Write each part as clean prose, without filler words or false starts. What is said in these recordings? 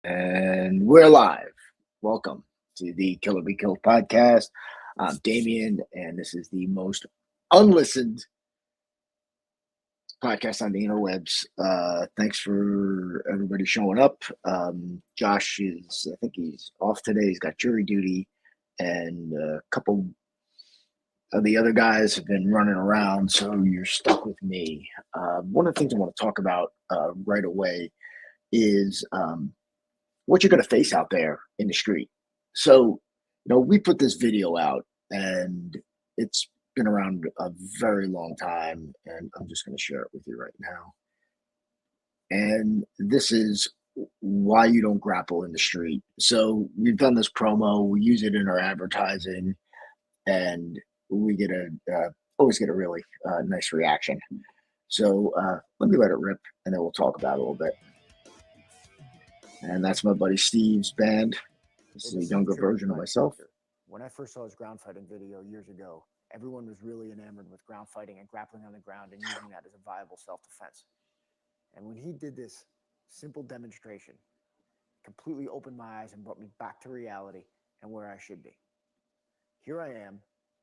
And we're live. Welcome to the Killer Be Killed podcast. I'm Damian, and this is the most unlistened podcast on the interwebs. Thanks for everybody showing up. Josh I think he's off today. He's got jury duty, and a couple of the other guys have been running around, so you're stuck with me. One of the things I want to talk about right away is what you're going to face out there in the street. So, we put this video out and it's been around a very long time, and I'm just going to share it with you right now. And this is why you don't grapple in the street. So, we've done this promo, we use it in our advertising, and we get always get a really nice reaction. So, let me let it rip, and then we'll talk about it a little bit. And that's my buddy Steve's band. This is a younger version of myself. When I first saw his ground fighting video years ago, everyone was really enamored with ground fighting and grappling on the ground and using that as a viable self-defense. And when he did this simple demonstration, completely opened my eyes and brought me back to reality and where I should be. Here I am,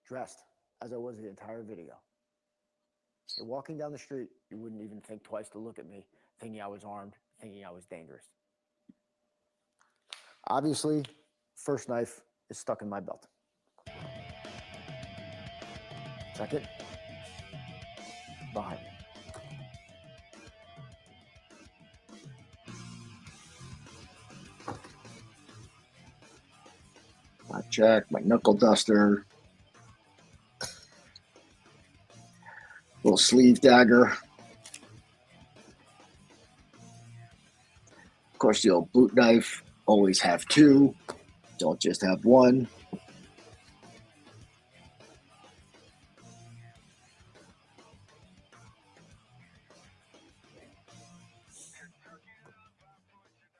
dressed as I was the entire video. And walking down the street, you wouldn't even think twice to look at me, thinking I was armed, thinking I was dangerous. Obviously, first knife is stuck in my belt. Second, behind me. My check, my knuckle duster, little sleeve dagger. Of course, the old boot knife. Always have two. Don't just have one.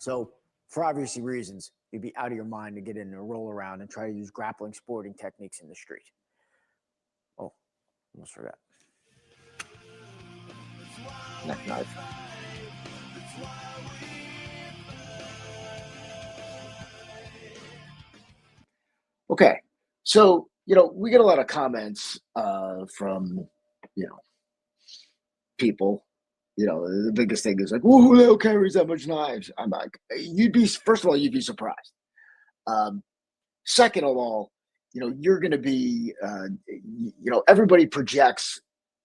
So, for obvious reasons, you'd be out of your mind to get in and roll around and try to use grappling sporting techniques in the street. Oh, almost forgot. Neck knife. Okay, so we get a lot of comments from people. The biggest thing is like, "Well, who the hell carries that much knives?" I'm like, first of all, you'd be surprised. Second of all, you're going to be, everybody projects,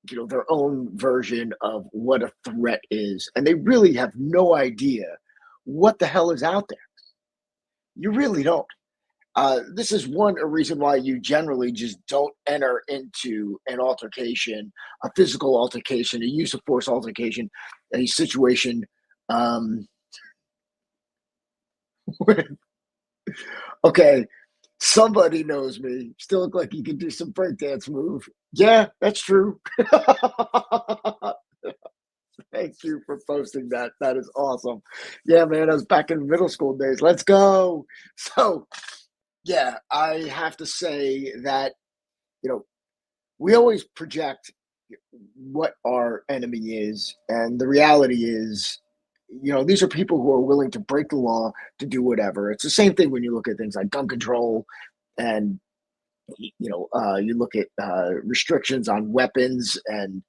their own version of what a threat is, and they really have no idea what the hell is out there. You really don't. This is a reason why you generally just don't enter into an altercation, a physical altercation, a use of force altercation, a situation. Okay, somebody knows me. Still look like you can do some breakdance move. Yeah, that's true. Thank you for posting that. That is awesome. Yeah, man, I was back in middle school days. Let's go. So, yeah, I have to say that, we always project what our enemy is. And the reality is, these are people who are willing to break the law to do whatever. It's the same thing when you look at things like gun control and, you look at restrictions on weapons and,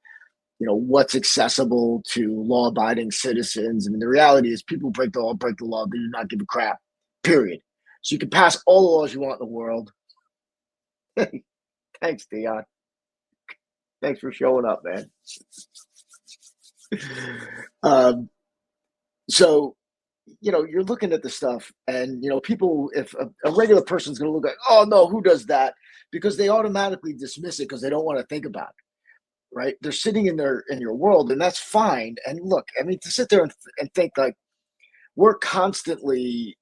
what's accessible to law-abiding citizens. I mean, the reality is people break the law. They do not give a crap, period. So you can pass all the laws you want in the world. Thanks, Dion. Thanks for showing up, man. So, you're looking at the stuff and, people, if a regular person's going to look like, oh, no, who does that? Because they automatically dismiss it because they don't want to think about it. Right? They're sitting in your world, and that's fine. And look, I mean, to sit there and think like we're constantly,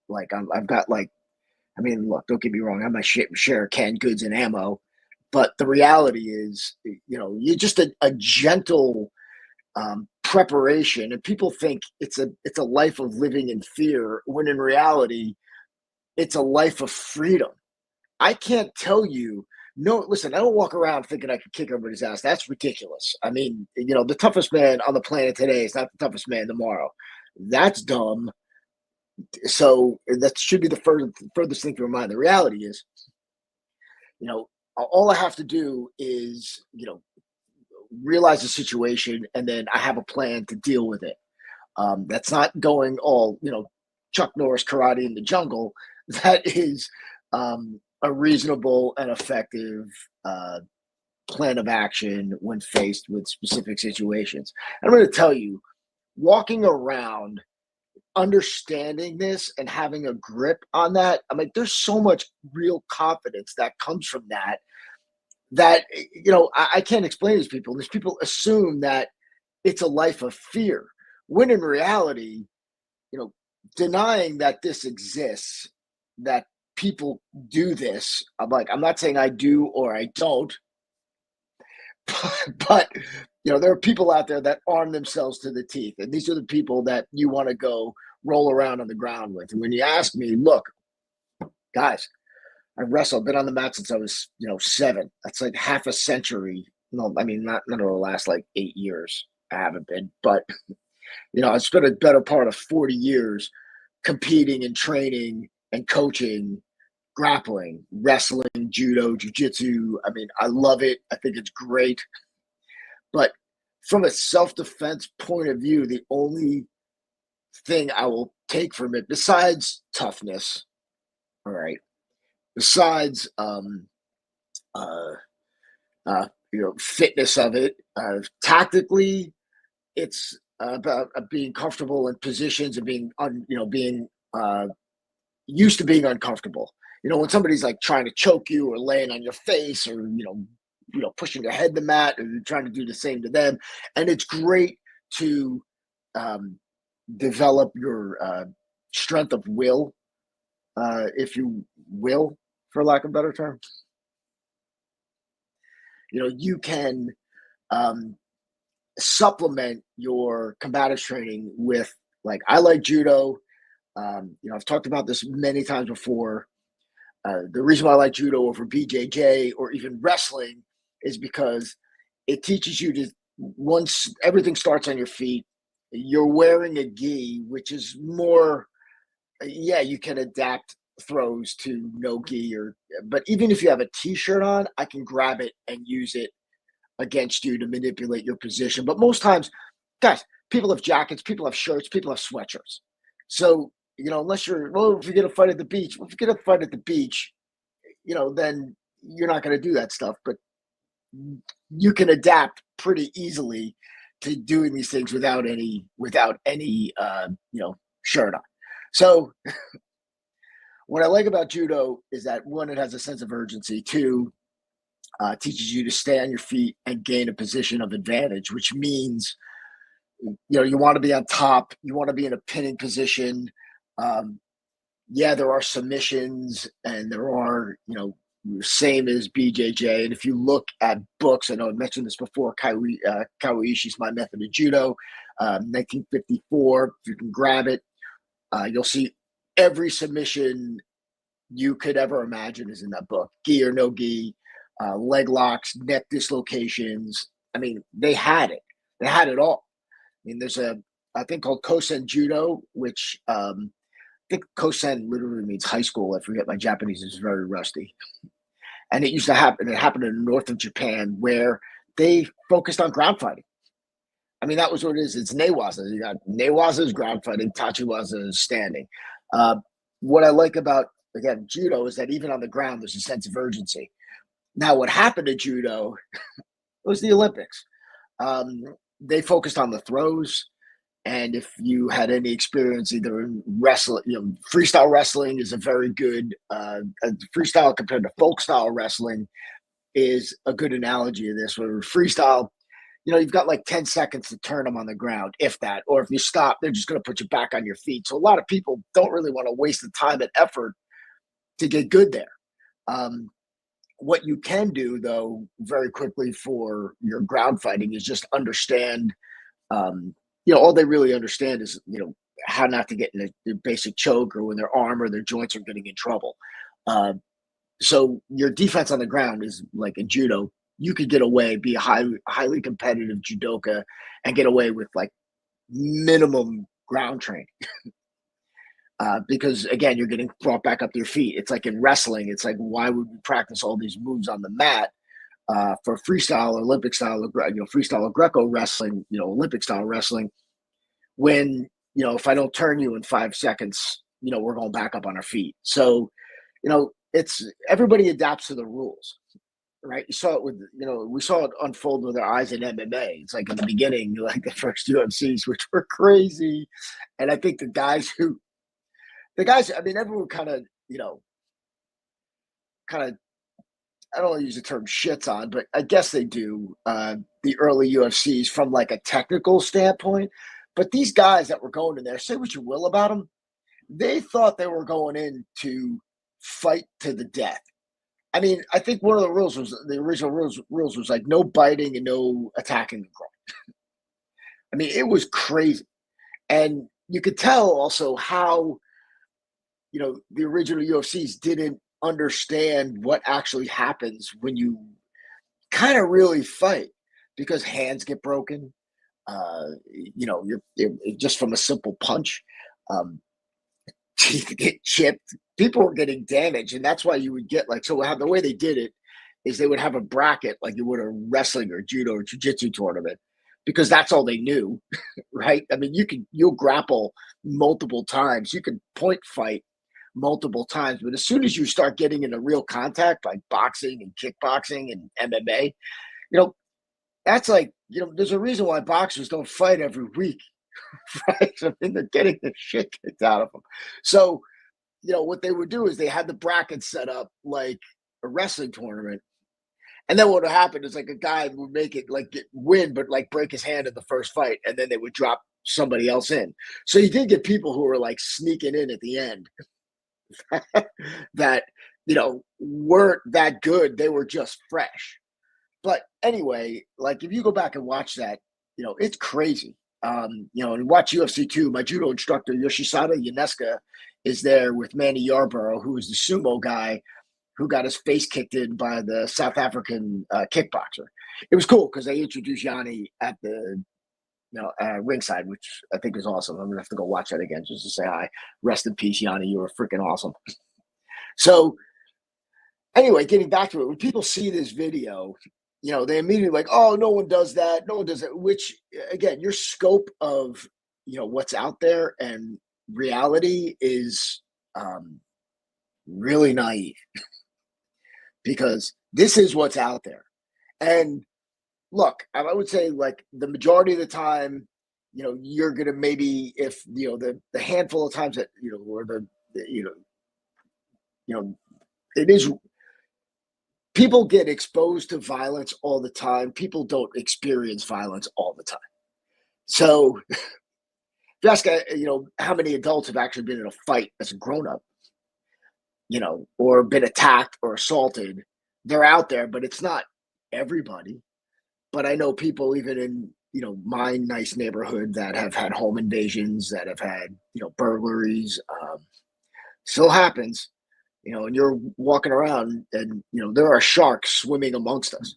like I've got like, I mean, look, don't get me wrong, I have my share of canned goods and ammo, but the reality is, you're just a gentle preparation, and people think it's a life of living in fear, when in reality, it's a life of freedom. I can't tell you. No, listen, I don't walk around thinking I could kick everybody's ass. That's ridiculous. I mean, the toughest man on the planet today is not the toughest man tomorrow. That's dumb. So that should be the furthest thing from your mind. The reality is, you know, all I have to do is, realize the situation, and then I have a plan to deal with it. That's not going all, Chuck Norris karate in the jungle. That is a reasonable and effective uh, plan of action when faced with specific situations. And I'm going to tell you, walking around understanding this and having a grip on that, I mean, there's so much real confidence that comes from that I can't explain to these people. These people assume that it's a life of fear, when in reality, you know, denying that this exists, that people do this. I'm not saying I do or I don't, but there are people out there that arm themselves to the teeth, and these are the people that you want to go roll around on the ground with. And when you ask me, look, guys, I wrestled, been on the mat since I was, 7. That's like half a century. No, I mean, not none of the last like 8 years. I haven't been, but I spent a better part of 40 years competing and training and coaching, grappling, wrestling, judo, jujitsu. I mean, I love it. I think it's great. But from a self-defense point of view, the only thing I will take from it, besides toughness, all right, besides uh, fitness of it, tactically, it's about being comfortable in positions and being used to being uncomfortable. When somebody's like trying to choke you or laying on your face or pushing your head in the mat, or you're trying to do the same to them, and it's great to um, develop your strength of will, if you will, for lack of a better term. You can um, supplement your combative training with, like, I like judo. I've talked about this many times before. The reason why I like judo over BJJ or even wrestling is because it teaches you to, once everything starts on your feet, you're wearing a gi, which is more, yeah, you can adapt throws to no gi, but even if you have a t-shirt on, I can grab it and use it against you to manipulate your position. But most times, guys, people have jackets, people have shirts, people have sweatshirts. So, unless if you're going to fight at the beach, if you're going to fight at the beach, then you're not going to do that stuff. But you can adapt pretty easily to doing these things without any shirt on. So what I like about judo is that, one, it has a sense of urgency. Two, teaches you to stay on your feet and gain a position of advantage, which means you want to be on top, you want to be in a pinning position. Um, yeah, there are submissions, and there are same as BJJ. And if you look at books, I know I mentioned this before, Kawaishi's My Method of Judo, 1954. If you can grab it, you'll see every submission you could ever imagine is in that book. Gi or no gi, leg locks, neck dislocations. I mean, they had it. They had it all. I mean, there's a thing called Kosen Judo, which I think Kosen literally means high school. I forget, my Japanese is very rusty. And it used to happen. It happened in the north of Japan, where they focused on ground fighting. I mean, that was what it is. It's newaza. You got newaza is ground fighting, tachiwaza is standing. Uh, what I like about, again, judo is that even on the ground, there's a sense of urgency. Now, what happened to judo was the Olympics. Um, they focused on the throws. And if you had any experience either in wrestling, freestyle wrestling is a very good, freestyle compared to folk style wrestling is a good analogy of this, where freestyle, you've got like 10 seconds to turn them on the ground, if that, or if you stop, they're just going to put you back on your feet. So a lot of people don't really want to waste the time and effort to get good there. What you can do, though, very quickly for your ground fighting is just understand, all they really understand is, how not to get in a basic choke, or when their arm or their joints are getting in trouble. Uh, so your defense on the ground is like in judo, you could get away, be a highly competitive judoka, and get away with like minimum ground training. because again, you're getting brought back up to your feet. It's like in wrestling. It's like, why would we practice all these moves on the mat for freestyle, Olympic style, freestyle or Greco wrestling, Olympic style wrestling, when, if I don't turn you in 5 seconds, we're going back up on our feet. So, it's everybody adapts to the rules, right? You saw it with, we saw it unfold with our eyes in MMA. It's like in the beginning, like the first UFCs, which were crazy. And I think I mean, everyone kind of, I don't want to use the term shits on, but I guess they do, the early UFCs from like a technical standpoint. But these guys that were going in there, say what you will about them, they thought they were going in to fight to the death. I mean, I think one of the original rules was like no biting and no attacking the ground. I mean, it was crazy. And you could tell also how, the original UFCs didn't understand what actually happens when you kind of really fight, because hands get broken. You're just from a simple punch. Um, Teeth get chipped. People were getting damaged, and that's why you would get like, so how the way they did it is they would have a bracket like you would a wrestling or judo or jiu-jitsu tournament, because that's all they knew, right? I mean, you'll grapple multiple times, you can point fight multiple times, but as soon as you start getting into real contact like boxing and kickboxing and MMA, you know, that's like, there's a reason why boxers don't fight every week, right? I mean, they're getting the shit kicked out of them. So, what they would do is they had the bracket set up like a wrestling tournament. And then what would happen is like a guy would make it like win, but like break his hand in the first fight, and then they would drop somebody else in. So you did get people who were like sneaking in at the end that, weren't that good. They were just fresh. But anyway, like if you go back and watch that, it's crazy. And watch UFC 2. My judo instructor, Yoshisada Yaneska, is there with Manny Yarborough, who is the sumo guy who got his face kicked in by the South African kickboxer. It was cool because they introduced Yanni at the ringside, which I think is awesome. I'm gonna have to go watch that again just to say hi. Rest in peace, Yanni. You were freaking awesome. So anyway, getting back to it, when people see this video, they immediately like, oh, no one does that. No one does it. Which again, your scope of what's out there and reality is really naive, because this is what's out there. And look, I would say like the majority of the time, you're gonna maybe, if the handful of times that or you know it is, people get exposed to violence all the time. People don't experience violence all the time. So just how many adults have actually been in a fight as a grown up, or been attacked or assaulted. They're out there, but it's not everybody. But I know people even in, my nice neighborhood that have had home invasions, that have had, burglaries. Still happens, and you're walking around and, there are sharks swimming amongst us.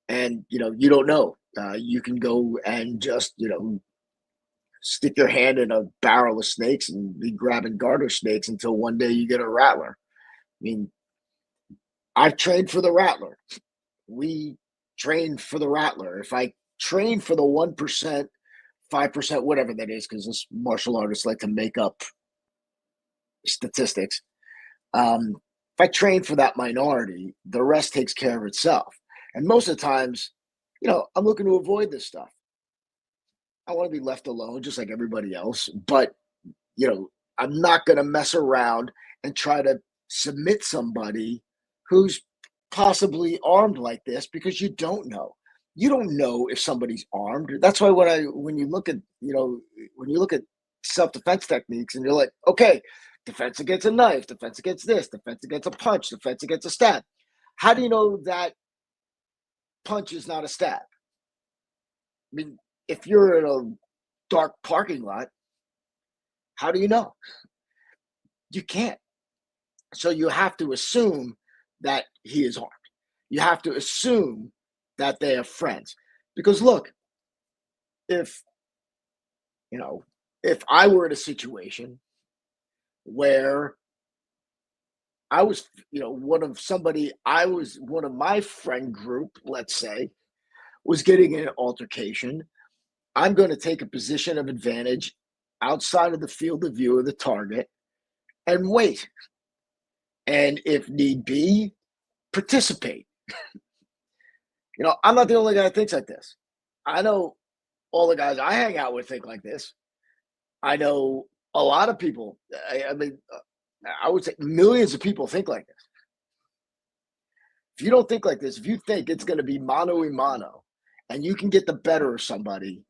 And, you don't know. You can go and just, stick your hand in a barrel of snakes and be grabbing garter snakes until one day you get a rattler. I mean, I've trained for the rattler. We train for the rattler. If I train for the 1%, 5%, whatever that is, because this martial artists like to make up statistics. If I train for that minority, the rest takes care of itself. And most of the times, I'm looking to avoid this stuff. I want to be left alone just like everybody else. But, I'm not going to mess around and try to submit somebody who's possibly armed like this, because you don't know. You don't know if somebody's armed. That's why when you look at, self-defense techniques and you're like, okay, defense against a knife, defense against this, defense against a punch, defense against a stab. How do you know that punch is not a stab? I mean, if you're in a dark parking lot, how do you know? You can't. So you have to assume that he is armed. You have to assume that they are friends. Because look, if if I were in a situation where I was, one of my friend group, let's say, was getting in an altercation. I'm going to take a position of advantage outside of the field of view of the target and wait. And if need be, participate. I'm not the only guy that thinks like this. I know all the guys I hang out with think like this. I know a lot of people. I mean, I would say millions of people think like this. If you don't think like this, if you think it's going to be mano a mano and you can get the better of somebody,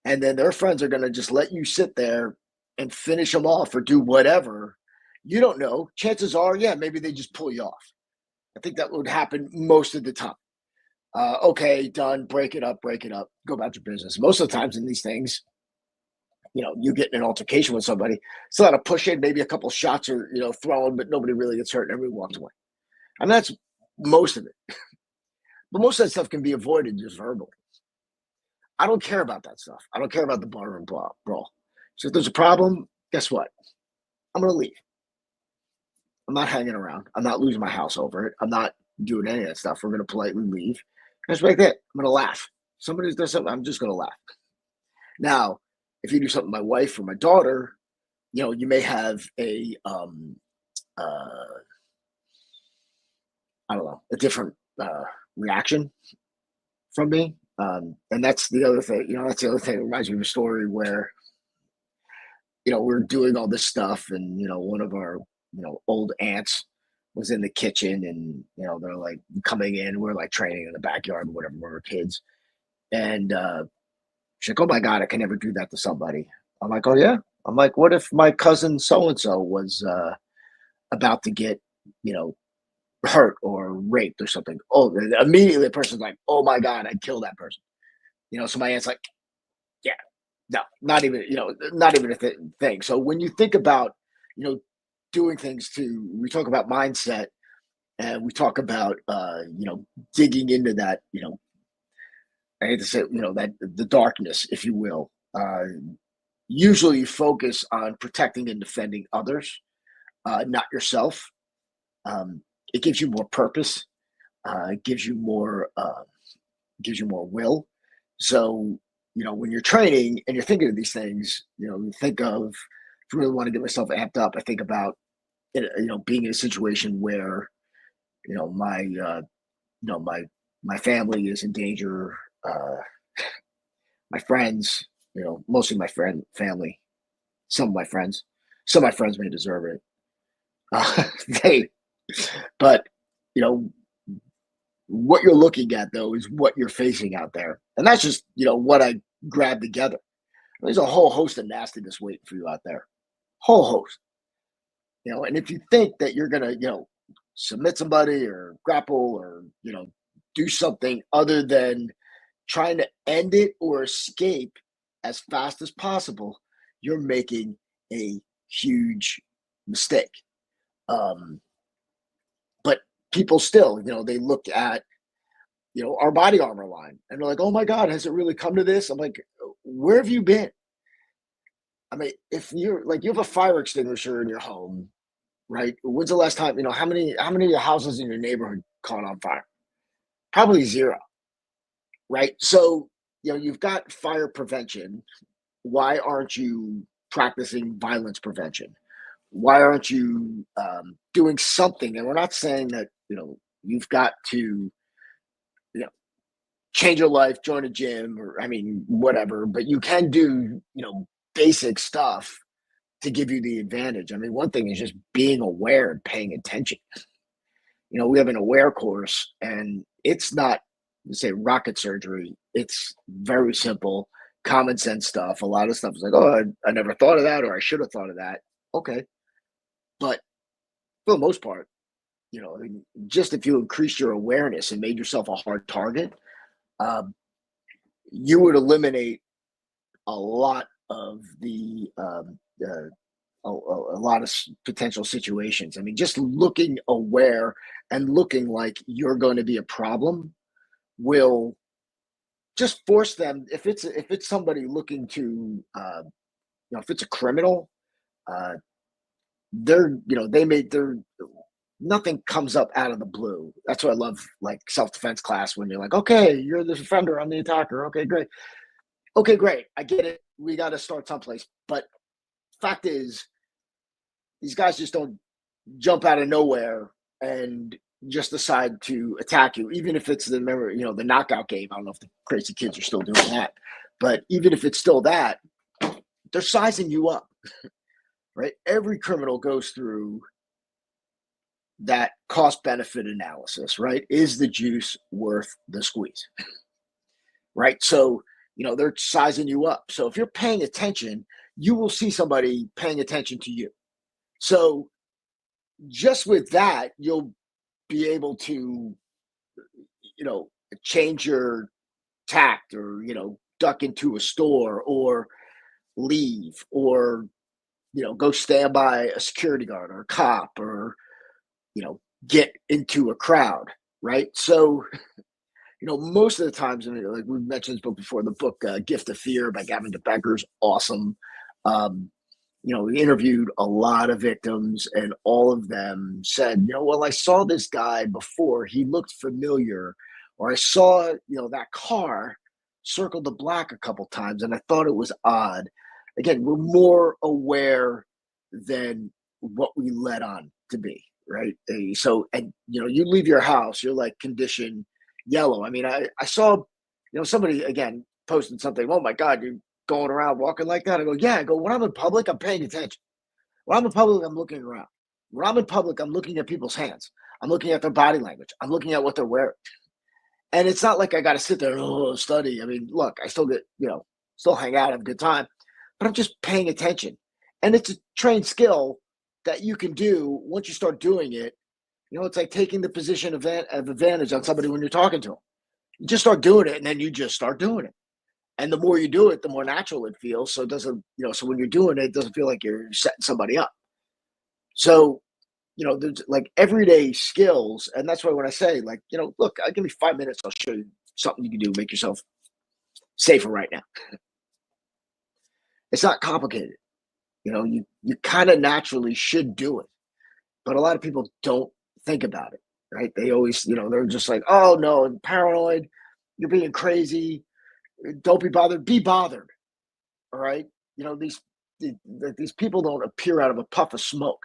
and then their friends are going to just let you sit there and finish them off or do whatever, you don't know. Chances are, yeah, maybe they just pull you off. I think that would happen most of the time. Okay, done, break it up, go about your business. Most of the times in these things, you get in an altercation with somebody, it's a lot of pushing, maybe a couple shots are, thrown, but nobody really gets hurt and everybody walks away. And that's most of it. But most of that stuff can be avoided just verbally. I don't care about that stuff. I don't care about the barroom brawl. So if there's a problem, guess what? I'm going to leave. I'm not hanging around. I'm not losing my house over it. I'm not doing any of that stuff. We're going to politely leave. That's like that. I'm going to laugh. Somebody does something, I'm just going to laugh. Now, if you do something to my wife or my daughter, you may have I don't know, a different reaction from me. And that's the other thing, that's the other thing that reminds me of a story where, we're doing all this stuff and, one of our, old aunts was in the kitchen and, they're like coming in, we're like training in the backyard or whatever, when we were kids. And she's like, oh my God, I can never do that to somebody. I'm like, oh yeah. I'm like, what if my cousin so-and-so was about to get, you know, hurt or raped or something? Oh, immediately the person's like, oh my God, I'd kill that person. So my aunt's like, yeah, no, not even, not even a thing. So when you think about, you know, doing things we talk about mindset and we talk about, digging into that, I hate to say, that the darkness, if you will. Usually you focus on protecting and defending others, not yourself. It gives you more purpose. It gives you more will. So, when you're training and you're thinking of these things, you think of, if I really want to get myself amped up, I think about, being in a situation where, my, my family is in danger. My friends, mostly my family, some of my friends, some of my friends may deserve it. Uh, they, but, you know, what you're looking at though is what you're facing out there. And that's just, what I grabbed together. There's a whole host of nastiness waiting for you out there. Whole host. And if you think that you're gonna, submit somebody or grapple or, do something other than trying to end it or escape as fast as possible, you're making a huge mistake. Um, but people still, they look at, our body armor line and they're like, oh my God, has it really come to this? I'm like, where have you been? I mean, if you're like, you have a fire extinguisher in your home, right? When's the last time, how many of your houses in your neighborhood caught on fire? Probably zero, right? So, you've got fire prevention. Why aren't you practicing violence prevention? Why aren't you doing something? And we're not saying that, you've got to, you know, change your life, join a gym, or I mean, whatever, but you can do, basic stuff to give you the advantage. I mean, one thing is just being aware and paying attention. We have an aware course and it's not, say, rocket surgery. It's very simple, common sense stuff. A lot of stuff is like, oh, I never thought of that, or I should have thought of that. Okay. But for the most part, I mean, just if you increase your awareness and made yourself a hard target, um, you would eliminate a lot of a lot of potential situations. I mean, just looking aware and looking like you're going to be a problem will just force them. If it's somebody looking to, if it's a criminal, uh, they're nothing comes up out of the blue. That's what I love, like self-defense class, when you're like, okay, you're the defender, I'm the attacker. Okay, great. Okay, great. I get it. We got to start someplace. But fact is, these guys just don't jump out of nowhere and just decide to attack you, even if it's the knockout game. I don't know if the crazy kids are still doing that, but even if it's still that, they're sizing you up, right? Every criminal goes through that cost benefit analysis, right? Is the juice worth the squeeze? Right? So, they're sizing you up. So if you're paying attention, you will see somebody paying attention to you. So just with that, you'll be able to, you know, change your tact, or, duck into a store, or leave, or, go stand by a security guard or a cop, or, get into a crowd. Right. So, most of the times, I mean, like we mentioned this book before, the book Gift of Fear by Gavin DeBecker is awesome. Um, we interviewed a lot of victims, and all of them said, well, I saw this guy before, he looked familiar, or I saw, that car circled the block a couple times and I thought it was odd. Again, we're more aware than what we let on to be, right? So, and you leave your house, you're like condition yellow. I mean, I saw, somebody again posted something. Oh my God, you're going around walking like that. I go, yeah. I go, when I'm in public, I'm paying attention. When I'm in public, I'm looking around. When I'm in public, I'm looking at people's hands. I'm looking at their body language. I'm looking at what they're wearing. And it's not like I got to sit there and study. I mean, look, I still get, still hang out, have a good time, but I'm just paying attention. And it's a trained skill that you can do once you start doing it. It's like taking the position of advantage on somebody when you're talking to them. You just start doing it, and then you just start doing it. And the more you do it, the more natural it feels. So it doesn't, so when you're doing it, it doesn't feel like you're setting somebody up. So, there's like everyday skills. And that's why when I say, like, look, I'll give me 5 minutes, I'll show you something you can do, make yourself safer right now. It's not complicated. You kind of naturally should do it. But a lot of people don't think about it, right? They always, they're just like, oh no, I'm paranoid, you're being crazy, don't be bothered. Be bothered. All right. These people don't appear out of a puff of smoke,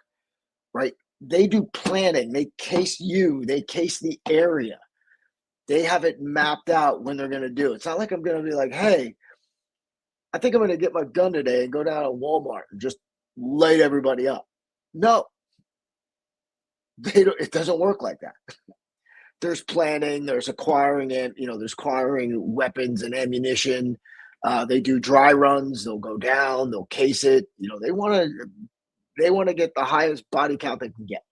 right? They do planning. They case you. They case the area. They have it mapped out when they're going to do it. It's not like I'm going to be like, hey, I think I'm going to get my gun today and go down to Walmart and just light everybody up. No, they don't. It doesn't work like that. There's planning. There's acquiring it. There's acquiring weapons and ammunition. They do dry runs. They'll go down. They'll case it. They want to get the highest body count they can get.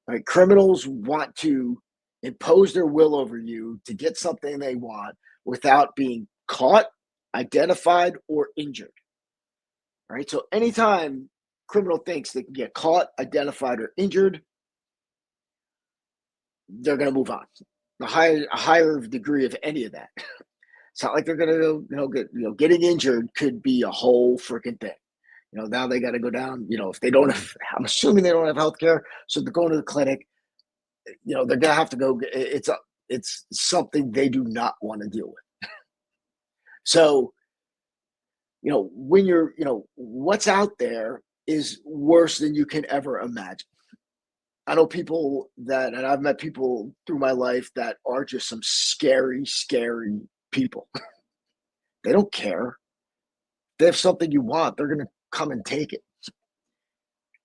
Right? Criminals want to impose their will over you to get something they want without being caught, identified, or injured. Right? So anytime criminal thinks they can get caught, identified, or injured, they're going to move on. A higher degree of any of that. It's not like they're going to getting injured could be a whole freaking thing. Now they got to go down. If they don't have, I'm assuming they don't have health care, so they're going to the clinic. They're going to have to go. It's something they do not want to deal with. So, when you're, what's out there is worse than you can ever imagine. I know people and I've met people through my life that are just some scary, scary people. They don't care. They have something you want, they're going to come and take it.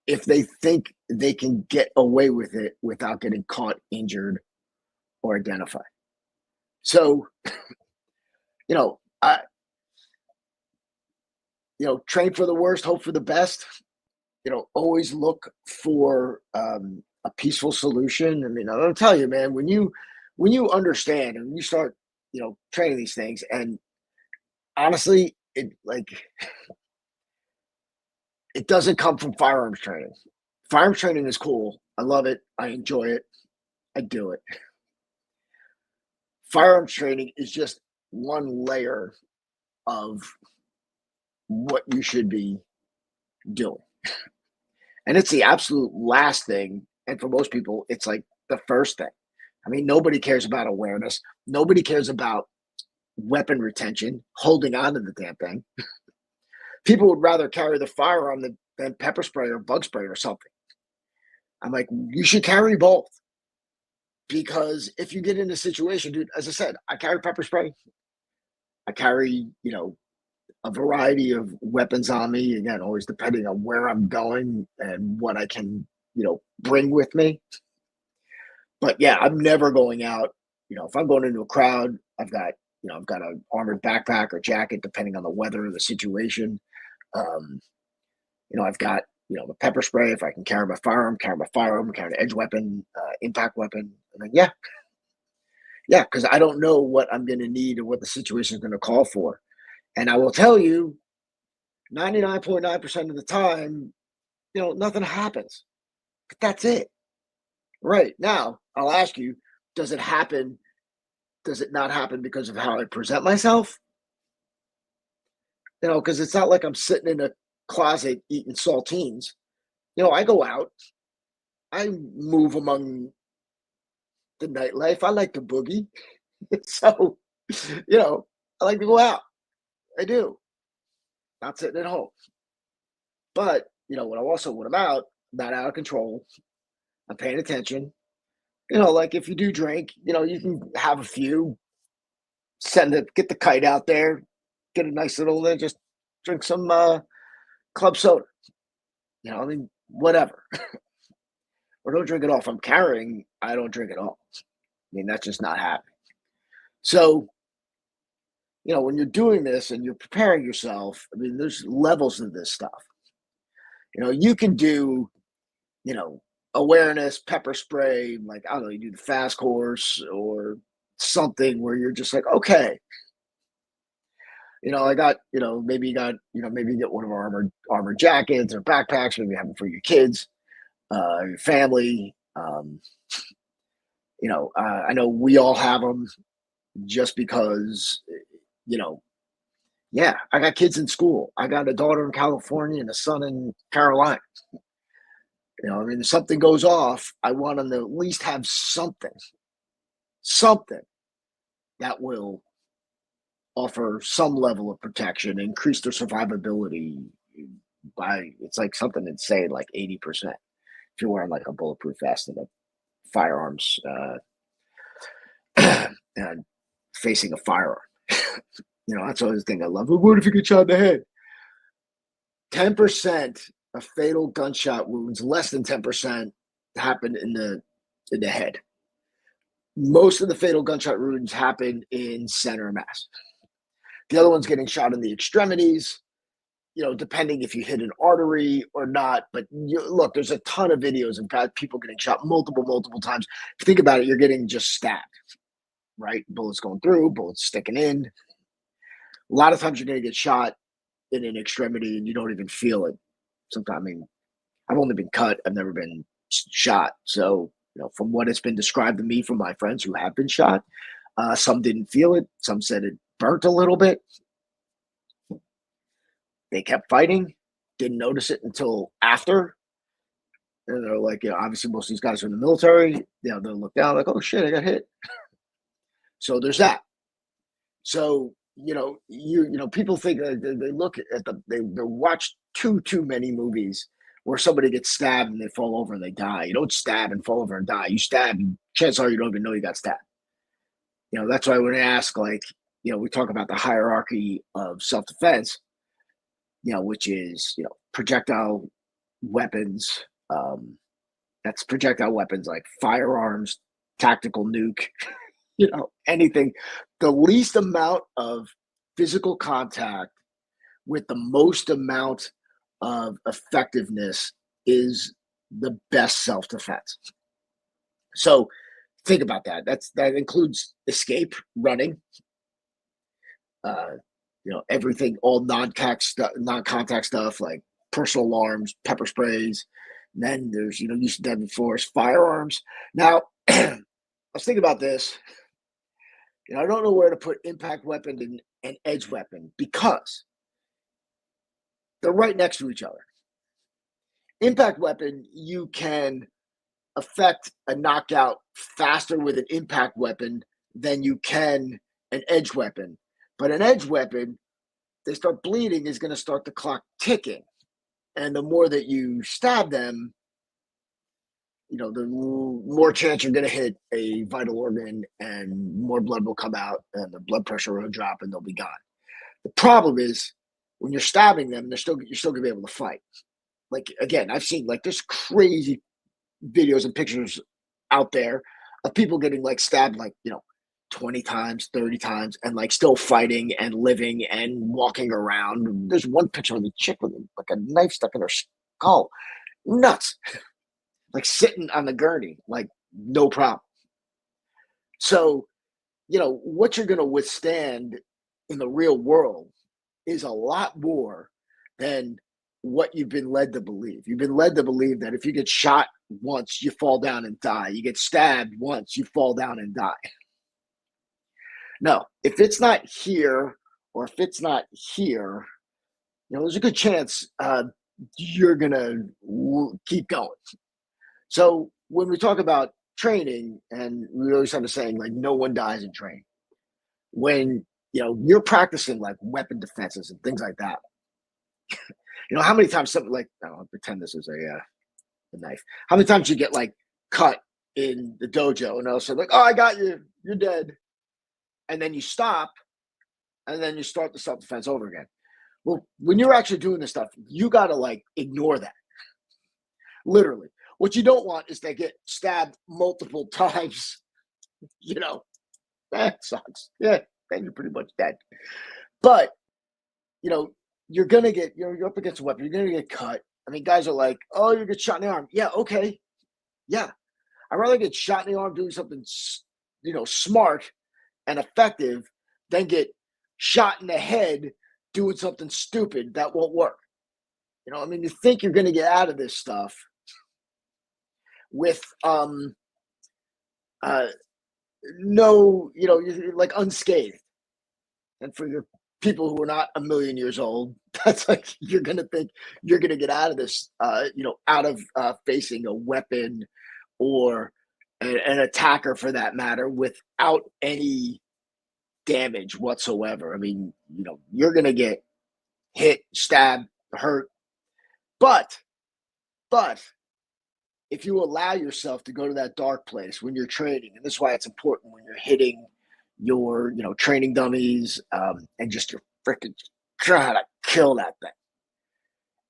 If they think they can get away with it without getting caught, injured, or identified. So, I, train for the worst, hope for the best. Always look for a peaceful solution. I mean, I'll tell you, man, when you understand and you start, training these things, and honestly, it doesn't come from firearms training. Firearms training is cool. I love it. I enjoy it. I do it. Firearms training is just one layer of what you should be doing. And it's the absolute last thing. And for most people, it's like the first thing. I mean, nobody cares about awareness. Nobody cares about weapon retention, holding on to the damn thing. People would rather carry the firearm than pepper spray or bug spray or something. I'm like, you should carry both because if you get in a situation, dude, as I said, I carry pepper spray. I carry, a variety of weapons on me. Again, always depending on where I'm going and what I can, bring with me. But yeah, I'm never going out. If I'm going into a crowd, I've got an armored backpack or jacket, depending on the weather or the situation. Um, I've got, the pepper spray. If I can carry my firearm, carry an edge weapon, impact weapon. And then, yeah, because I don't know what I'm going to need or what the situation is going to call for. And I will tell you, 99.9% of the time, nothing happens. But that's it. Right. Now, I'll ask you, does it happen? Does it not happen because of how I present myself? Because it's not like I'm sitting in a closet eating saltines. I go out, I move among the nightlife. I like to boogie. So, I like to go out. I do. Not sitting at home. But, when I'm out, not out of control, I'm paying attention. Like if you do drink, you can have a few, get the kite out there, get a nice little, just drink some club soda. I mean, whatever. Or don't drink it all. If I'm carrying, I don't drink it all. I mean, that's just not happening. So, when you're doing this and you're preparing yourself, I mean, there's levels of this stuff. You can do, you know, awareness, pepper spray, like, I don't know, you do the fast course or something where you're just like, okay, I got, maybe you got, maybe you get one of our armored jackets or backpacks, maybe you have them for your kids, your family. I know we all have them just because, you know, yeah, I got kids in school. I got a daughter in California and a son in Carolina. I mean, if something goes off, I want them to at least have something that will offer some level of protection, increase their survivability by, it's like something that say like 80%. If you're wearing like a bulletproof vest and a firearms and facing a firearm. That's always the thing I love. What if you get shot in the head? 10% of fatal gunshot wounds, less than 10%, happen in the head. Most of the fatal gunshot wounds happen in center mass. The other one's getting shot in the extremities, depending if you hit an artery or not. But look, there's a ton of videos of people getting shot multiple times. If you think about it, you're getting just stabbed, right? Bullets going through, bullets sticking in. A lot of times you're going to get shot in an extremity and you don't even feel it. Sometimes, I mean, I've only been cut. I've never been shot. So, from what has been described to me from my friends who have been shot, some didn't feel it. Some said it burnt a little bit. They kept fighting, didn't notice it until after. And they're like, obviously most of these guys are in the military. They'll look down like, oh shit, I got hit. So there's that. So, people think they look at they watch too many movies where somebody gets stabbed and they fall over and they die. You don't stab and fall over and die. You stab, and chances are you don't even know you got stabbed. That's why when I ask, like, we talk about the hierarchy of self defense, which is, projectile weapons. That's projectile weapons like firearms, tactical nuke, anything. The least amount of physical contact with the most amount of effectiveness is the best self defense. So think about that. That includes escape, running, everything, all non-contact stuff like personal alarms, pepper sprays. And then there's, use of deadly force, firearms. Now, I was thinking about this. I don't know where to put impact weapon and edge weapon because they're right next to each other. Impact weapon, you can affect a knockout faster with an impact weapon than you can an edge weapon. But an edge weapon, they start bleeding, is going to start the clock ticking. And the more that you stab them, the more chance you're going to hit a vital organ and more blood will come out and the blood pressure will drop and they'll be gone. The problem is when you're stabbing them, you're still going to be able to fight. Like, again, I've seen like there's crazy videos and pictures out there of people getting like stabbed like 20 times, 30 times, and like still fighting and living and walking around. There's one picture of the chick with like a knife stuck in her skull. Nuts. Like sitting on the gurney, like no problem. So, what you're going to withstand in the real world is a lot more than what you've been led to believe. You've been led to believe that if you get shot once, you fall down and die. You get stabbed once, you fall down and die. No, if it's not here or if it's not here, there's a good chance you're going to keep going. So when we talk about training, and we always have a saying like no one dies in training. When you're practicing like weapon defenses and things like that, how many times something like I don't know, pretend this is a knife. How many times you get like cut in the dojo and also like, oh, I got you, you're dead, and then you stop, and then you start the self defense over again. Well, when you're actually doing this stuff, you got to like ignore that. Literally, what you don't want is to get stabbed multiple times. That sucks. Yeah, then you're pretty much dead. But you're gonna get you're up against a weapon. You're gonna get cut. I mean, guys are like, "Oh, you get shot in the arm." Yeah, okay. Yeah, I'd rather get shot in the arm doing something, smart and effective, than get shot in the head doing something stupid that won't work. I mean, you think you're gonna get out of this stuff with no, you're like unscathed. And for your people who are not a million years old, that's like you're gonna think you're gonna get out of this, out of facing a weapon or an attacker for that matter without any damage whatsoever. I mean, you're gonna get hit, stabbed, hurt, but but if you allow yourself to go to that dark place when you're training, and this is why it's important when you're hitting your, training dummies, and just you're freaking trying to kill that thing,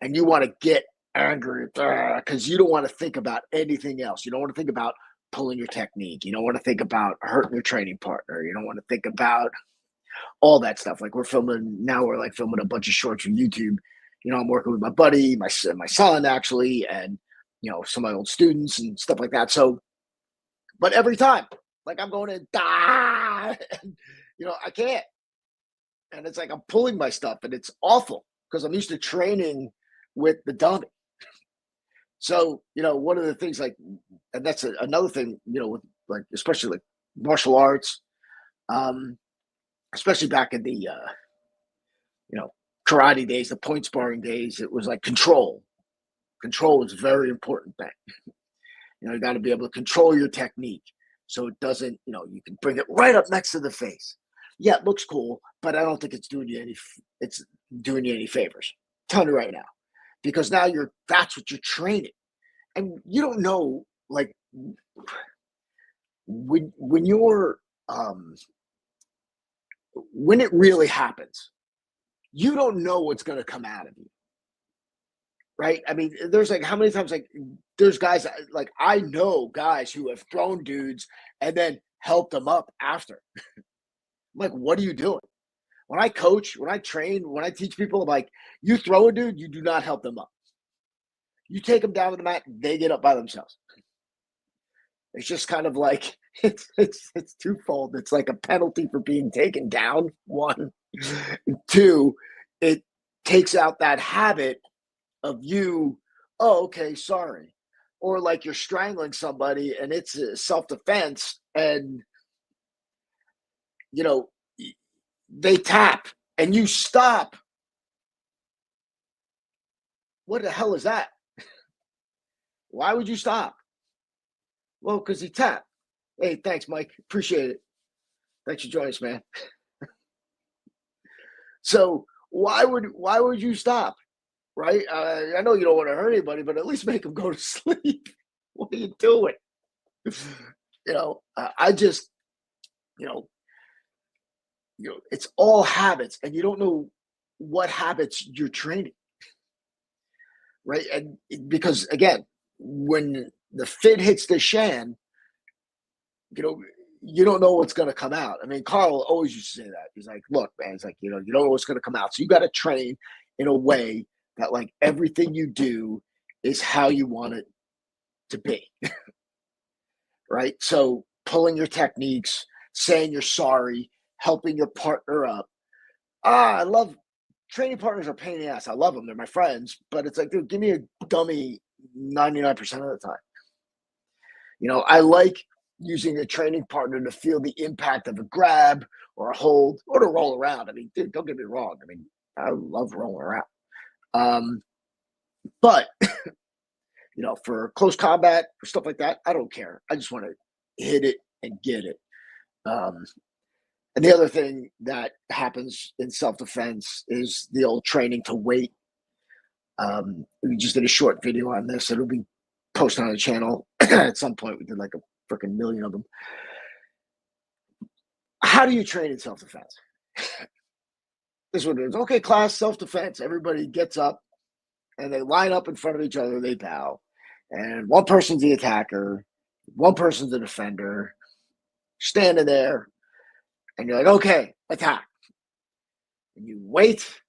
and you want to get angry because you don't want to think about anything else. You don't want to think about pulling your technique. You don't want to think about hurting your training partner. You don't want to think about all that stuff. Like we're like filming a bunch of shorts from YouTube. I'm working with my buddy, my son actually, and some of my old students and stuff like that. So, but every time, like I'm going to die, and, I can't, and it's like I'm pulling my stuff, and it's awful because I'm used to training with the dummy. So, one of the things like, and that's another thing, with like especially like martial arts, um, especially back in the karate days, the point sparring days, it was like control. Control is a very important thing. You got to be able to control your technique so it doesn't, you can bring it right up next to the face. Yeah, it looks cool, but I don't think it's doing you any favors. I'm telling you right now, because now that's what you're training, and you don't know like when you're when it really happens, you don't know what's going to come out of you. Right? I mean, there's like how many times like there's guys like I know guys who have thrown dudes and then helped them up after. I'm like, what are you doing? When I coach, when I train, when I teach people, I'm like, you throw a dude, you do not help them up. You take them down to the mat, they get up by themselves. It's just kind of like it's twofold. It's like a penalty for being taken down. One, two, it takes out that habit of you, oh, okay, sorry. Or like you're strangling somebody and it's a self-defense and they tap and you stop. What the hell is that? Why would you stop? Well, because he tapped. Hey, thanks, Mike. Appreciate it. Thanks for joining us, man. So why would you stop? Right? I know you don't want to hurt anybody, but at least make them go to sleep. What are you doing? I just, you know, it's all habits, and you don't know what habits you're training, right? And because again, when the fit hits the shan, you know, you don't know what's going to come out. I mean, Carl always used to say that. He's like, look, man, it's like, you don't know what's going to come out. So you got to train in a way that like everything you do is how you want it to be. Right? So pulling your techniques, saying you're sorry, helping your partner up. I love training partners are a pain in the ass. I love them. They're my friends, but it's like, dude, give me a dummy 99% of the time. I like using a training partner to feel the impact of a grab or a hold or to roll around. I mean, dude, don't get me wrong. I mean, I love rolling around. But for close combat, for stuff like that, I don't care. I just want to hit it and get it. And the other thing that happens in self-defense is the old training to wait. We just did a short video on this. It'll be posted on the channel at some point. We did like a freaking million of them. How do you train in self-defense? This is what it is. Okay, class, self-defense. Everybody gets up and they line up in front of each other. They bow. And one person's the attacker. One person's the defender. Standing there. And you're like, okay, attack. And you wait.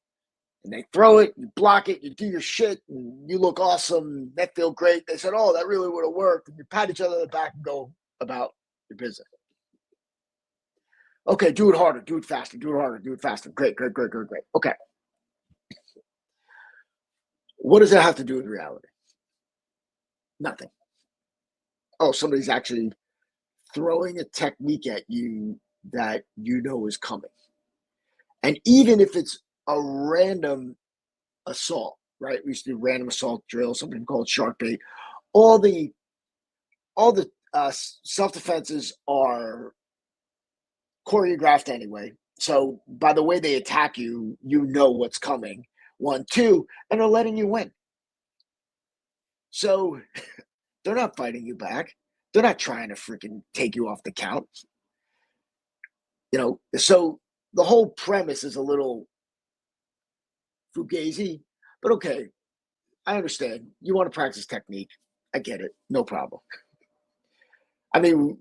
And they throw it, you block it, you do your shit, and you look awesome. That feel great. They said, oh, that really would have worked. And you pat each other on the back and go about your business. Okay, do it harder, do it faster, do it harder, do it faster. Great. Okay. What does that have to do with reality? Nothing. Oh, somebody's actually throwing a technique at you that you know is coming. And even if it's a random assault, right? We used to do random assault drills, something called shark bait. All the self defenses are choreographed anyway. So by the way they attack you, you know what's coming. 1, 2, and they're letting you win. So they're not fighting you back. They're not trying to freaking take you off the count. So the whole premise is a little fugazi, but okay, I understand. You want to practice technique. I get it. No problem. I mean,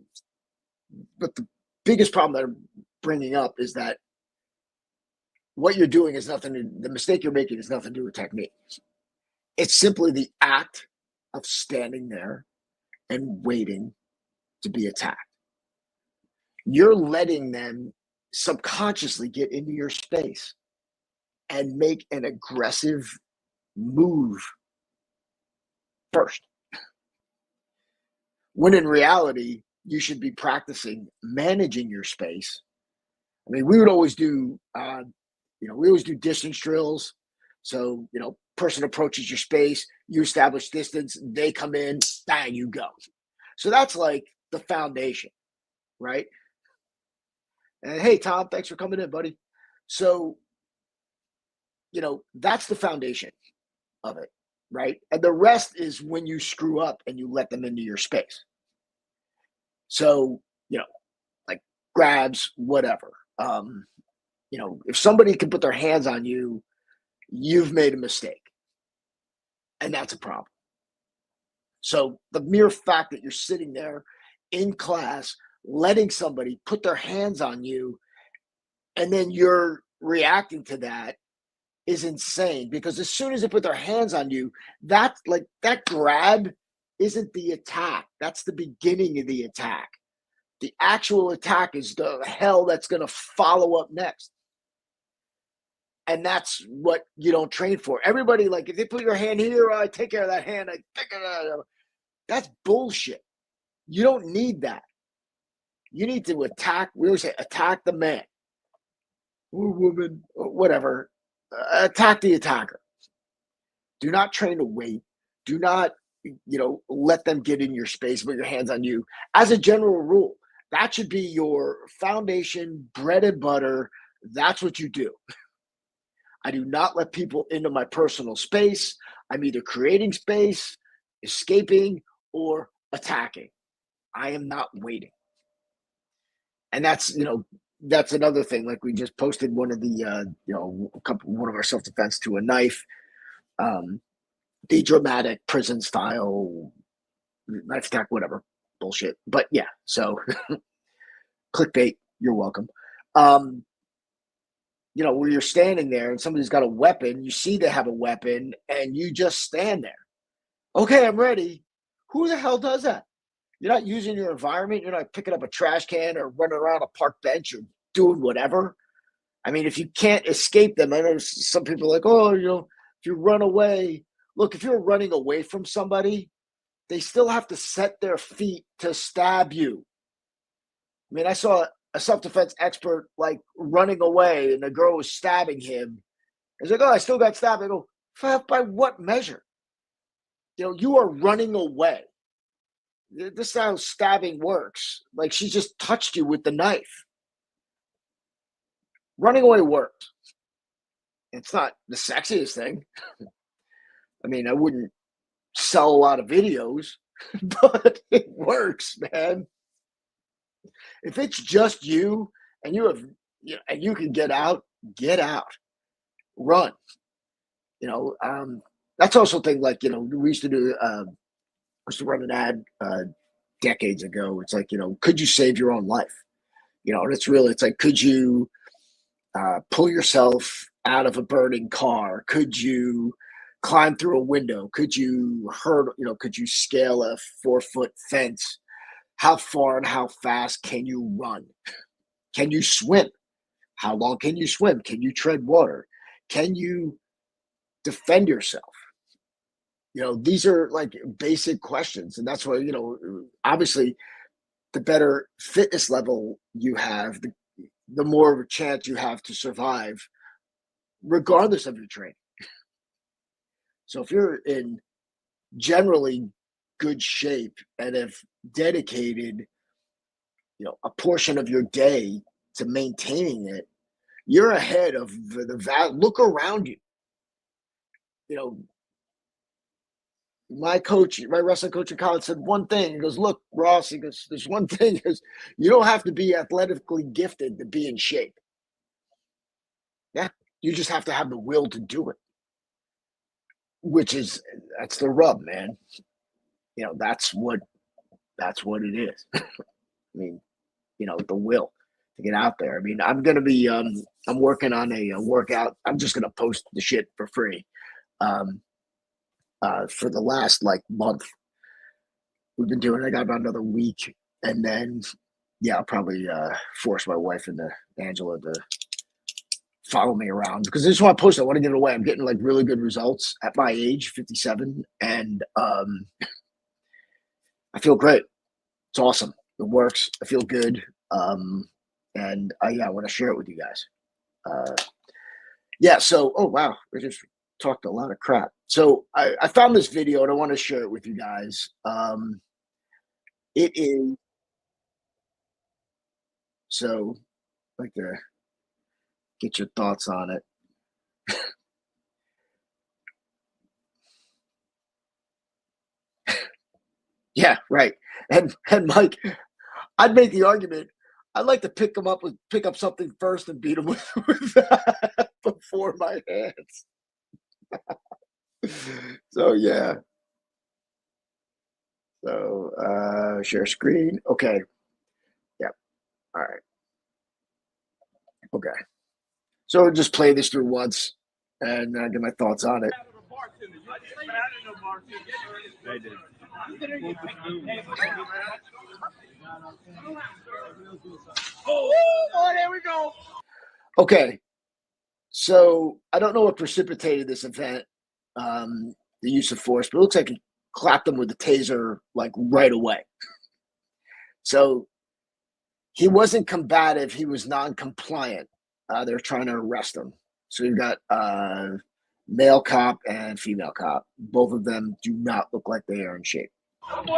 but the biggest problem that I'm bringing up is that what you're doing is the mistake you're making is nothing to do with technique. It's simply the act of standing there and waiting to be attacked. You're letting them subconsciously get into your space and make an aggressive move first. When in reality, you should be practicing managing your space. I mean, we would always do, we always do distance drills. So, person approaches your space, you establish distance, they come in, bang, you go. So that's like the foundation, right? And hey, Tom, thanks for coming in, buddy. So, that's the foundation of it, right? And the rest is when you screw up and you let them into your space. So, like grabs, whatever. If somebody can put their hands on you, you've made a mistake. And that's a problem. So the mere fact that you're sitting there in class, letting somebody put their hands on you, and then you're reacting to that is insane, because as soon as they put their hands on you, that grab isn't the attack. That's the beginning of the attack. The actual attack is the hell that's going to follow up next. And that's what you don't train for. Everybody, like, if they put your hand here, I take care of that hand. I take care of that. That's bullshit. You don't need that. You need to attack. We always say, attack the man or woman or whatever. Attack the attacker. Do not train to wait. Do not, let them get in your space, put your hands on you. As a general rule, that should be your foundation, bread and butter. That's what you do. I do not let people into my personal space. I'm either creating space, escaping, or attacking. I am not waiting. And that's another thing. Like we just posted one of the, one of our self defense to a knife, the dramatic prison style knife attack, whatever bullshit. But yeah, so clickbait, you're welcome. Where you're standing there and somebody's got a weapon, you see they have a weapon, and you just stand there. Okay, I'm ready. Who the hell does that? You're not using your environment. You're not picking up a trash can or running around a park bench or doing whatever. I mean, if you can't escape them, I know some people are like, oh, if you run away. Look, if you're running away from somebody, they still have to set their feet to stab you. I mean, I saw a self-defense expert like running away and the girl was stabbing him. He's like, oh, I still got stabbed. I go, by what measure? You are running away. This is how stabbing works. Like she just touched you with the knife. Running away works. It's not the sexiest thing. I mean, I wouldn't sell a lot of videos, but it works, man. If it's just you and and you can get out, run. That's also a thing. Like we used to do. I used to run an ad decades ago. It's like could you save your own life? And it's like, could you pull yourself out of a burning car? Could you climb through a window? Could you could you scale a 4-foot fence? How far and how fast can you run? Can you swim? How long can you swim? Can you tread water? Can you defend yourself? These are like basic questions. And that's why, obviously the better fitness level you have, the more of a chance you have to survive, regardless of your training. So if you're in generally good shape and have dedicated, a portion of your day to maintaining it, you're ahead of the value. Look around you. My wrestling coach in college said one thing. He goes, look, Ross, he goes, there's one thing. He goes, you don't have to be athletically gifted to be in shape. Yeah. You just have to have the will to do it. That's the rub, man. That's what it is. I mean, the will to get out there. I mean, I'm going to be, I'm working on a workout. I'm just going to post the shit for free. For the last month, we've been doing it. I got about another week, and then I'll probably force my wife and Angela to follow me around because I just want to post it. I want to give it away. I'm getting really good results at my age, 57, and I feel great. It's awesome. It works. I feel good, and I want to share it with you guys. So, oh wow, we just talked a lot of crap. So I found this video and I want to share it with you guys. It is so I'd like to get your thoughts on it. Yeah, right. And Mike, I'd make the argument. I'd like to pick up something first and beat him with that before my hands. So yeah. So share screen. Okay. Yep. All right. Okay. So I'll just play this through once and get my thoughts on it. Oh, there we go. Okay. So I don't know what precipitated this event, the use of force, but it looks like he clapped him with the taser right away. So he wasn't combative. He was non-compliant. They're trying to arrest him. So you've got male cop and female cop. Both of them do not look like they are in shape. Oh,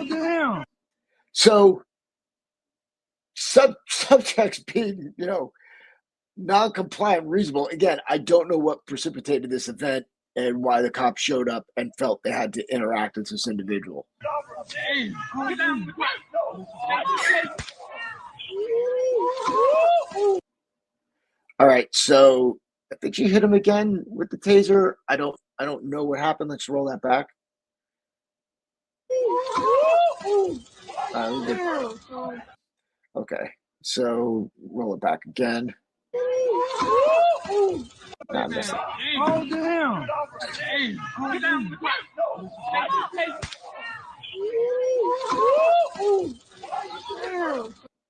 damn. So subjects being, non-compliant, reasonable. Again, I don't know what precipitated this event and why the cops showed up and felt they had to interact with this individual. All right, so I think she hit him again with the taser. I don't know what happened. Let's roll that back. Okay, so roll it back again. Nah, I missed it. Oh, damn.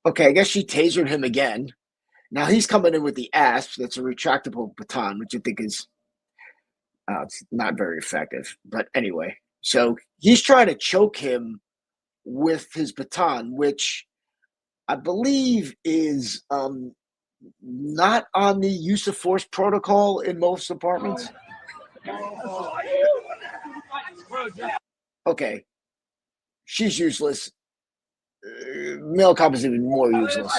Okay, I guess she tasered him again. Now he's coming in with the ASP. That's a retractable baton, which I think is it's not very effective. But anyway, so he's trying to choke him with his baton, which I believe is not on the use of force protocol in most apartments. Okay, she's useless. Male cop is even more useless.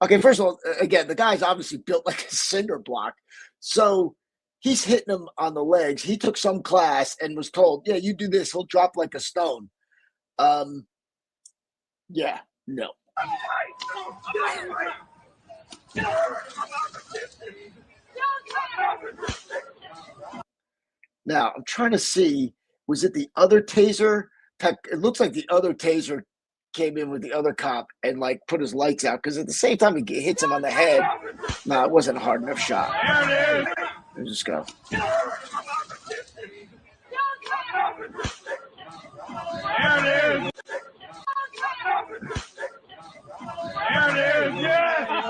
Okay, first of all, again, the guy's obviously built like a cinder block. So he's hitting him on the legs. He took some class and was told, yeah, you do this, he'll drop like a stone. Yeah, no. Now, I'm trying to see, was it the other taser? It looks like the other taser came in with the other cop and like put his lights out because at the same time he hits him on the head. No, it wasn't a hard enough shot. Let's just go.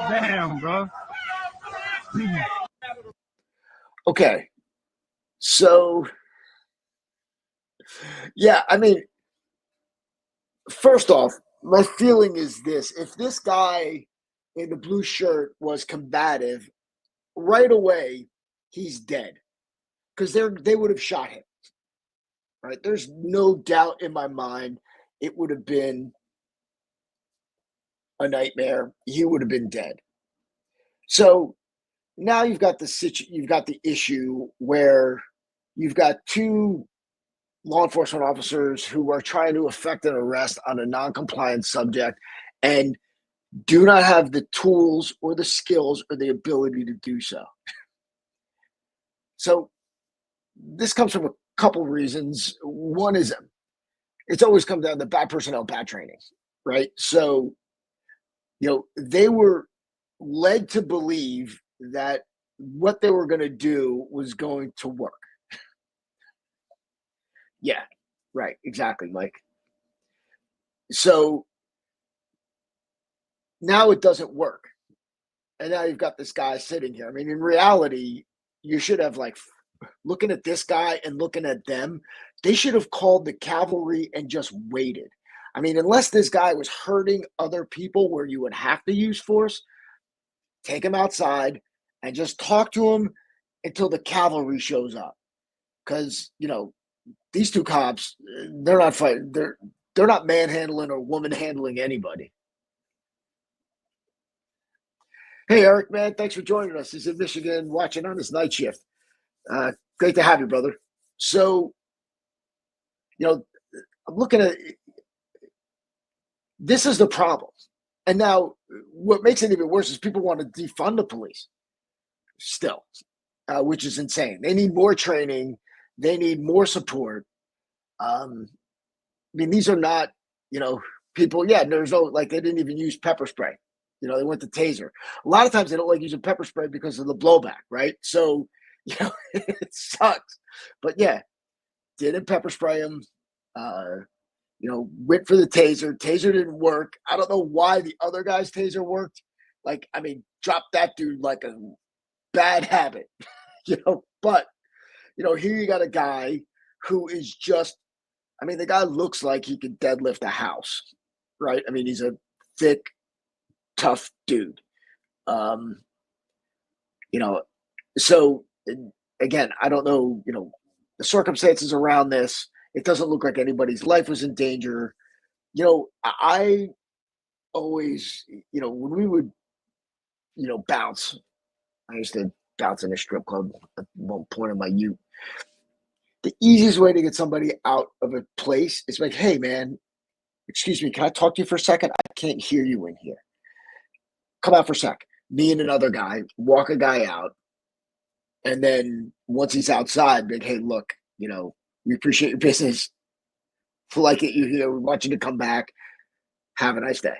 Damn, bro. Okay. So, yeah, I mean, first off, my feeling is this. If this guy in the blue shirt was combative, right away, he's dead. Because they would have shot him. Right? There's no doubt in my mind it would have been a nightmare. He would have been dead. So now you've got the issue where you've got two law enforcement officers who are trying to effect an arrest on a non-compliant subject and do not have the tools or the skills or the ability to do so. So this comes from a couple reasons. One is it's always come down to bad personnel, bad training, right? So, they were led to believe that what they were going to do was going to work. Yeah, right. Exactly, Mike. So now it doesn't work. And now you've got this guy sitting here. I mean, in reality, you should have looking at this guy and looking at them, they should have called the cavalry and just waited. I mean, unless this guy was hurting other people where you would have to use force, take him outside and just talk to him until the cavalry shows up. Because, these two cops, they're not fighting. They're not manhandling or woman handling anybody. Hey, Eric, man, thanks for joining us. He's in Michigan watching on his night shift. Great to have you, brother. So, I'm looking at this is the problem. And now what makes it even worse is people want to defund the police still, which is insane. They need more training. They need more support. I mean, these are not, people, there's no, they didn't even use pepper spray. They went to taser. A lot of times they don't like using pepper spray because of the blowback, right? So, it sucks. But yeah, didn't pepper spray him. Went for the taser. Taser didn't work. I don't know why the other guy's taser worked. Drop that dude like a bad habit, But, here you got a guy who is just, the guy looks like he could deadlift a house, right? I mean, he's a thick, tough dude. Um, you know, so again, I don't know, the circumstances around this. It doesn't look like anybody's life was in danger. I always, when we would, bounce, I used to bounce in a strip club at one point in my youth. The easiest way to get somebody out of a place is like, hey, man, excuse me, can I talk to you for a second? I can't hear you in here. Come out for a sec. Me and another guy walk a guy out. And then once he's outside, like, hey, look, we appreciate your business. Like it, you here. We want you to come back. Have a nice day.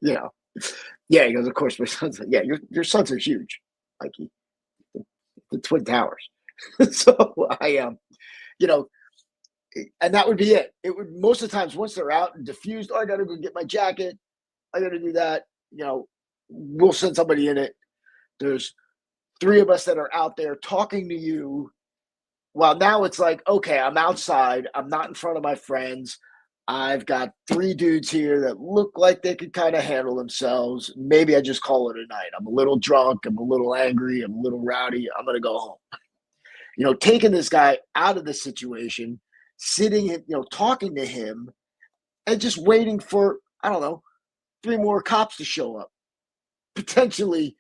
Yeah, he goes, of course, my son's, yeah, your sons are huge. Like the Twin Towers. So and that would be it. It would, most of the times, once they're out and diffused, I got to go get my jacket. I got to do that. We'll send somebody in it. There's 3 of us that are out there talking to you. Well, now it's like, okay, I'm outside. I'm not in front of my friends. I've got 3 dudes here that look like they could kind of handle themselves. Maybe I just call it a night. I'm a little drunk. I'm a little angry. I'm a little rowdy. I'm going to go home. Taking this guy out of the situation, sitting, talking to him, and just waiting for, I don't know, 3 more cops to show up. Potentially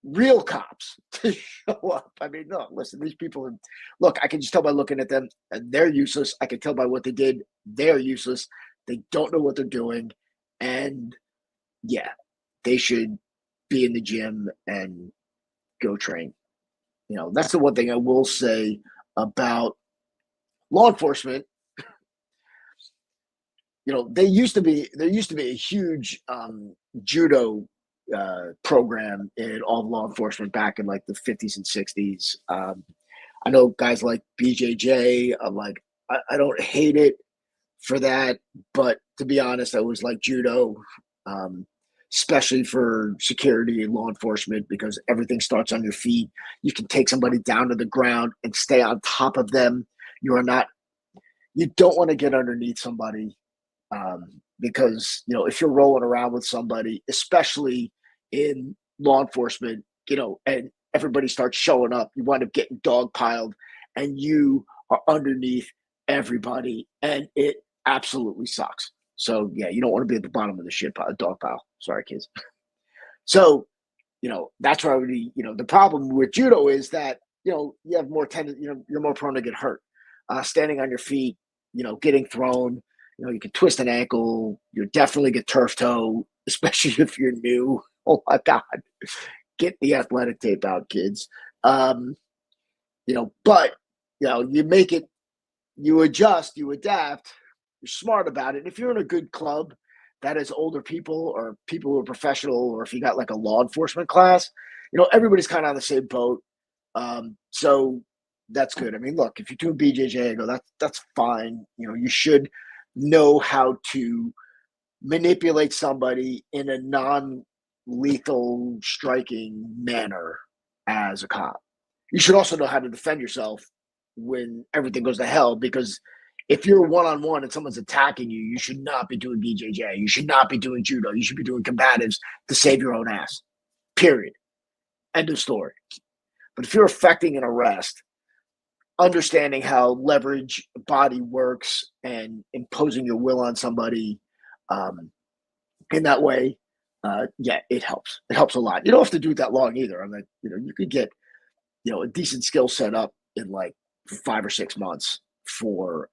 real cops to show up. I mean, no, listen, these people, look, I can just tell by looking at them, and they're useless. I can tell by what they did, they're useless. They don't know what they're doing. And yeah, they should be in the gym and go train. That's the one thing I will say about law enforcement. There used to be a huge judo program in all of law enforcement back in like the 50s and 60s. I know guys like BJJ. I'm like, I don't hate it for that, but to be honest, I always like judo, especially for security and law enforcement, because everything starts on your feet. You can take somebody down to the ground and stay on top of them. You don't want to get underneath somebody. Because if you're rolling around with somebody, especially in law enforcement, and everybody starts showing up, you wind up getting dogpiled, and you are underneath everybody, and it absolutely sucks. So yeah, you don't want to be at the bottom of the shit pile, dog pile. Sorry, kids. So that's why the problem with judo is that you have more you're more prone to get hurt, standing on your feet, getting thrown. You can twist an ankle. You definitely get turf toe, especially if you're new. Oh my God. Get the athletic tape out, kids. But you make it, you adjust, you adapt, you're smart about it. If you're in a good club that is older people or people who are professional, or if you got like a law enforcement class, everybody's kind of on the same boat. So that's good. I mean, look, if you're doing BJJ, I go, that's fine. You should know how to manipulate somebody in a non-lethal striking manner as a cop. You should also know how to defend yourself when everything goes to hell, because if you're one-on-one and someone's attacking you, you should not be doing BJJ. You should not be doing judo. You should be doing combatives to save your own ass. Period. End of story. But if you're effecting an arrest, understanding how leverage body works and imposing your will on somebody in that way, yeah, it helps. It helps a lot. You don't have to do it that long either. I mean, you could get, a decent skill set up in like 5 or 6 months for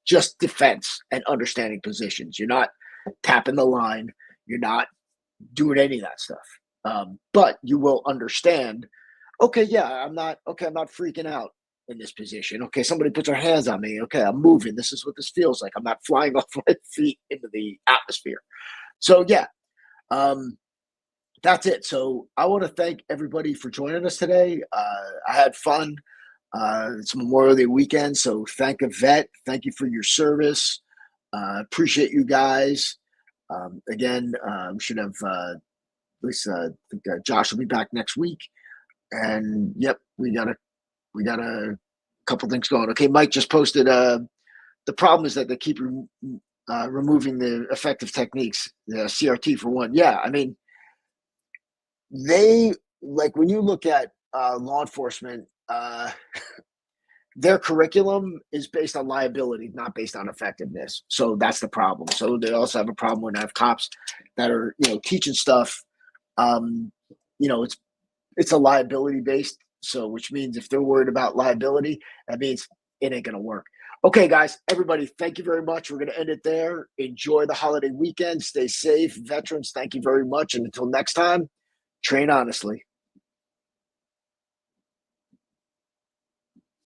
just defense and understanding positions. You're not tapping the line. You're not doing any of that stuff. But you will understand, okay, yeah, I'm not freaking out in this position. Okay, somebody puts their hands on me. Okay, I'm moving. This is what this feels like. I'm not flying off my feet into the atmosphere. So yeah, that's it. So I want to thank everybody for joining us today. I had fun. It's Memorial Day weekend, so thank a vet. Thank you for your service. Appreciate you guys. Again, we should have at least I think Josh will be back next week. And yep, we got a couple things going. Okay, Mike just posted. The problem is that they keep removing the effective techniques, the CRT for one. Yeah, I mean, they like when you look at law enforcement, their curriculum is based on liability, not based on effectiveness. So that's the problem. So they also have a problem when I have cops that are, teaching stuff. Um, it's a liability based. So which means if they're worried about liability, that means it ain't gonna work. Okay, guys, everybody, thank you very much. We're gonna end it there. Enjoy the holiday weekend. Stay safe. Veterans, thank you very much. And until next time, train honestly.